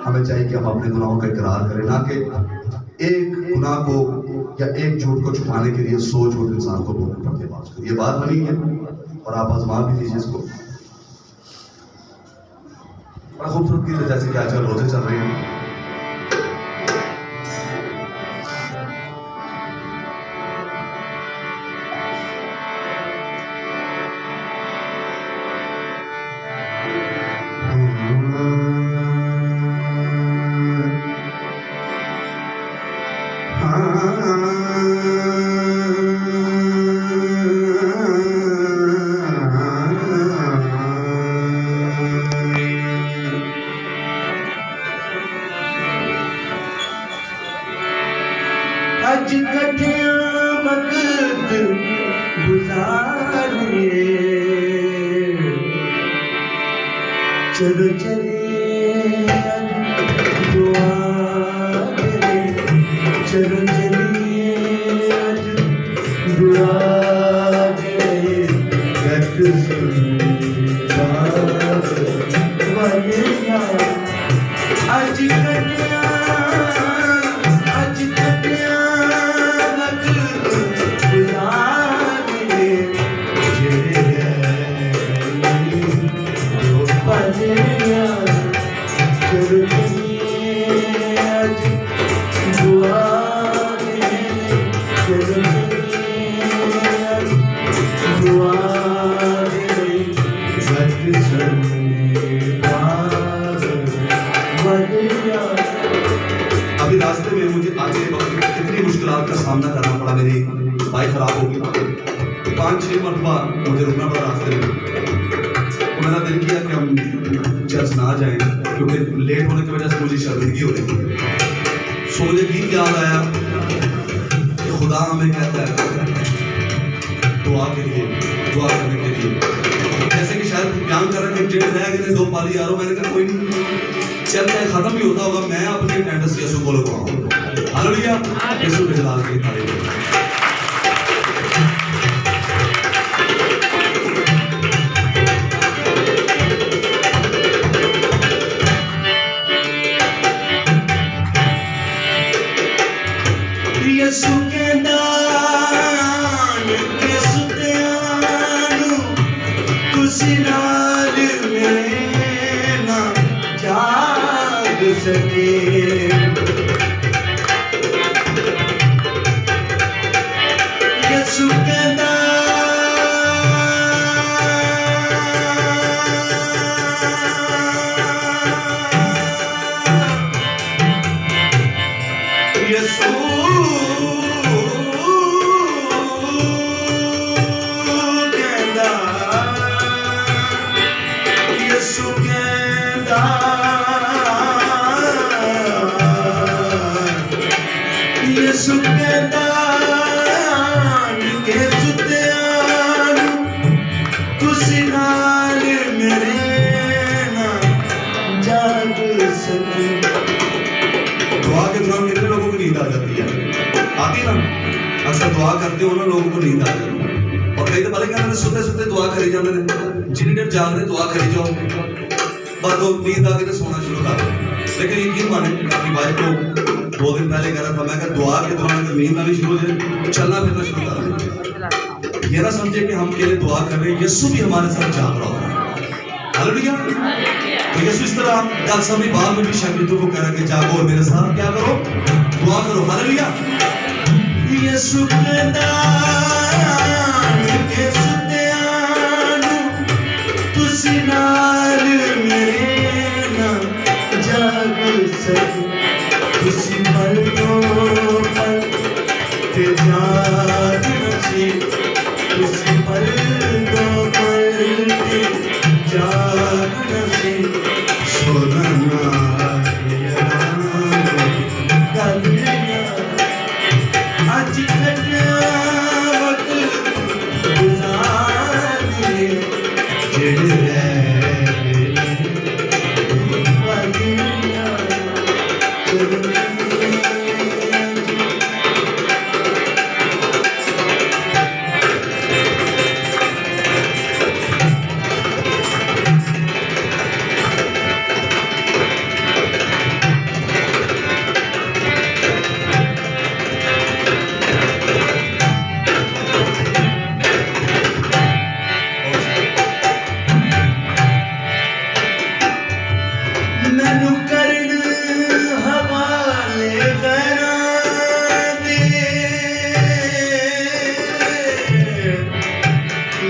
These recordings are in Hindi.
हमें चाहिए कि हम अपने गुनाहों का इकरार करें, ना कि एक गुनाह को या एक झूठ को छुपाने के लिए 100 झूठ इंसान को बोलने पड़ते हैं। बात ये बात बनी है और आप आजमा भी लीजिए इसको। बड़ा खूबसूरत चीज है, जैसे कि आजकल रोजे चल रहे हैं। आज कठिया वक्त गुजारिए, चलो चलिए दुआ करें, चलो चलिए दुआ करें, गत सुनता वरना आज कठिया अभी रास्ते में मुझे आगे कितनी मुश्किलात का सामना करना पड़ा। मेरी बाइक खराब होगी, 5-6 मरतबा मुझे रुकना पड़ा रास्ते में। तो मेरा दिल किया कि हम चर्च ना जाएं, क्योंकि लेट होने की वजह से मुझे शर्मिंदगी हो रही थी। सो मुझे गीत याद आया कि खुदा हमें कहता है दुआ के लिए, दुआ करने के लिए। जैसे कि शायद बयान कर रहे हैं कि रह गए 2 पाली यारो, मैंने कहा कोई नहीं, चल चाहे खत्म भी होता होगा, मैं अपनी अटेंडेंस यीशु को लगवाऊंगा। हालेलुया, यीशु के जलाल की तारीफ। यीशु के दान के सुत्यानु तुसी नाल में ना जाग सके, यीशु के यीशु यीशु के दान के सुत्यानु तुसी नाल मेरे ना जाग सके। दुआ के दौरान कितने लोगों को नींद आ जाती है? आती ना? अक्सर दुआ करते हो ना, लोगों को नींद आ जाती है। और कई तो भले कहते सोते सोते दुआ करी जाते हैं, जितनी देर जाग रहे दुआ करी जाओ, बाद नींद आ गई तो सोना शुरू कर दो। लेकिन यकीन माने, अपनी वाइफ को 2 दिन पहले कह रहा था, मैं दुआ के दौरान अगर नींद आनी शुरू हो जाए, चलना फिरना शुरू कर दें। ये ना समझे कि हम केवल दुआ कर रहे हैं, यीशु भी हमारे साथ जाग रहा होगा। हालेलुया। तो यीशु इस तरह कल सभी बाल में भी शागिर्दों को कह रहा है कि जागो और मेरे साथ क्या करो, दुआ करो। हालेलुया। यीशु के दान के सुत्यानु तुसी नाल मेरे ना जाग सके, तुसी पल दो पल ते जाग नसी, तुसी पल दो पल ते जाग नसी, सोना आज कटिया वक्त गुजारिए, जेड़े मैनू करन हवाले गैरां दे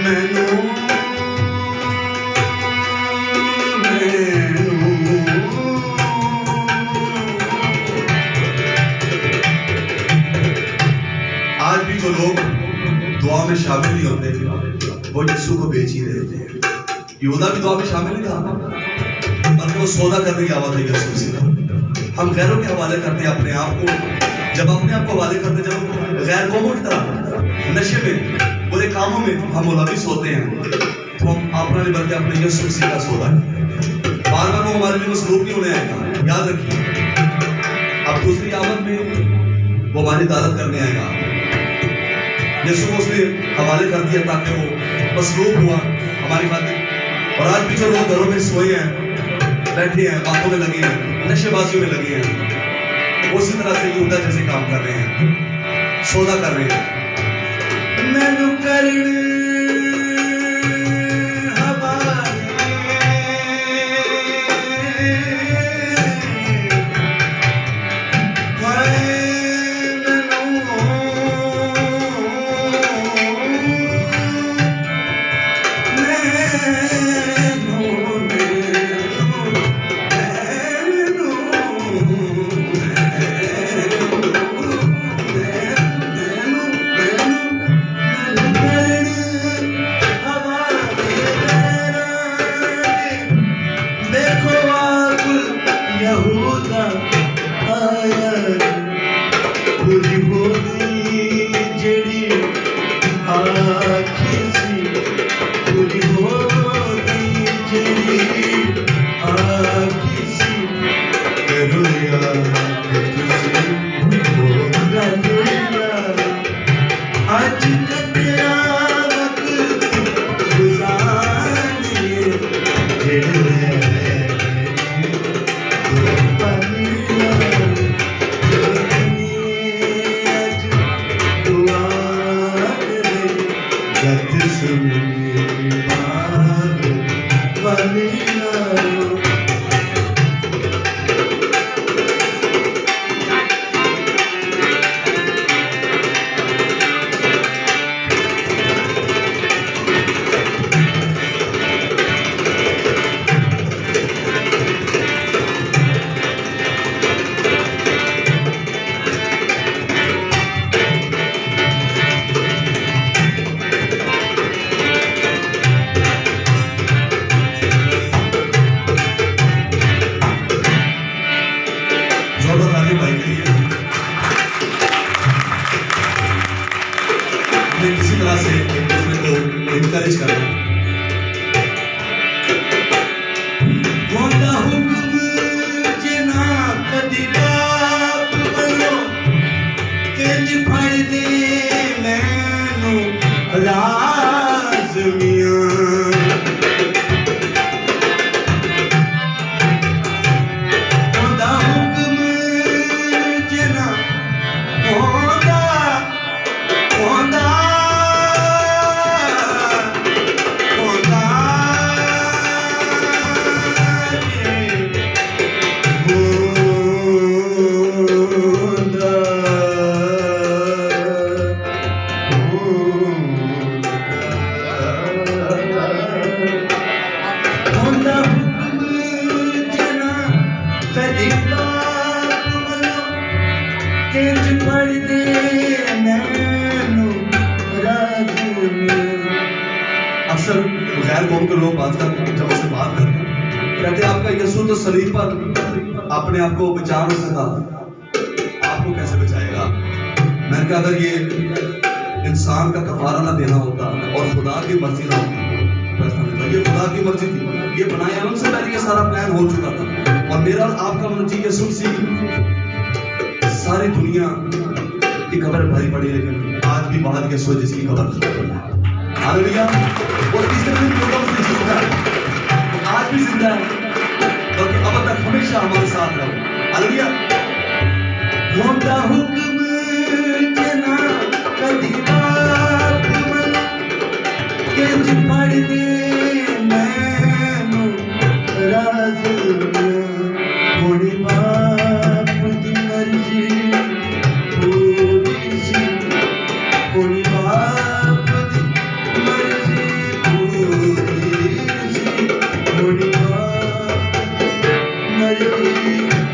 मैनू आज भी जो लोग दुआ में शामिल नहीं होते वो यीशु को बेच ही रहे थे। यहूदा भी दुआ में शामिल नहीं था, बल्कि वो सौदा करने की आवाज है यीशु से। हम गैरों के हवाले करते हैं अपने आप को। जब अपने आप को हवाले करते हैं, जब गैर कौमों की तरह नशे में बुरे कामों में हम मुलविस होते हैं, तो हम अपना नहीं बल्कि अपने यीशु मसीह का सौदा करें। बार बार वो हमारे लिए मसलूब नहीं होने आएगा, याद रखिए। अब दूसरी आमद में वो हमारी अदालत करने आएगा। यीशु को उसने हवाले कर दिया ताकि वो मसलूब हुआ हमारी खातिर। और आज भी जो लोग घरों में सोए हैं, बैठे हैं, बातों में लगे हैं, नशेबाजियों में लगे हैं, वो उसी तरह से यहूदा जैसे काम कर रहे हैं, सौदा कर रहे हैं। मैनू करन हवाले यहूदा आया पूरी बोली जेड़ी आखी सी पूरी बोली जेड़ी आखी सी करो यार तुसी हो गलिया आज कटिया वक्त गुजारिए जेड़े किसी तरह से एक दूसरे को इनकरेज करना। होंदा हुक्म जना कदी बाप वल्लों किंज फड़ दे मैनू लाज़मियां होंदा हुक्म जना होंदा होंदा अक्सर गैर कौम के लोग आजकल जब उससे बात करते हैं कहते हैं आपका यीशु तो सलीब पर अपने आप को बचा नहीं सका, आपको कैसे बचाएगा। मैंने कहा अगर ये इंसान का कफारा ना देना होता और खुदा की मर्जी ना होती तो ऐसा नहीं था। ये खुदा की मर्जी थी, ये बनाए आलम से पहले ये सारा प्लान हो चुका था। और मेरा और आपका मनजी यीशु मसीह सारी दुनिया की खबर भरी पड़ी, लेकिन आज भी बाहर यीशु जिसकी खबर हालेलुया। वो तीसरे दिन लोगों से जीता है, आज भी जिंदा है, बल्कि अब तक हमेशा हमारे साथ रहो। हालेलुया। होंदा हुक्म जना कदी बाप वल्लों किंज फड़ दे मैनू लाज़मियां हरी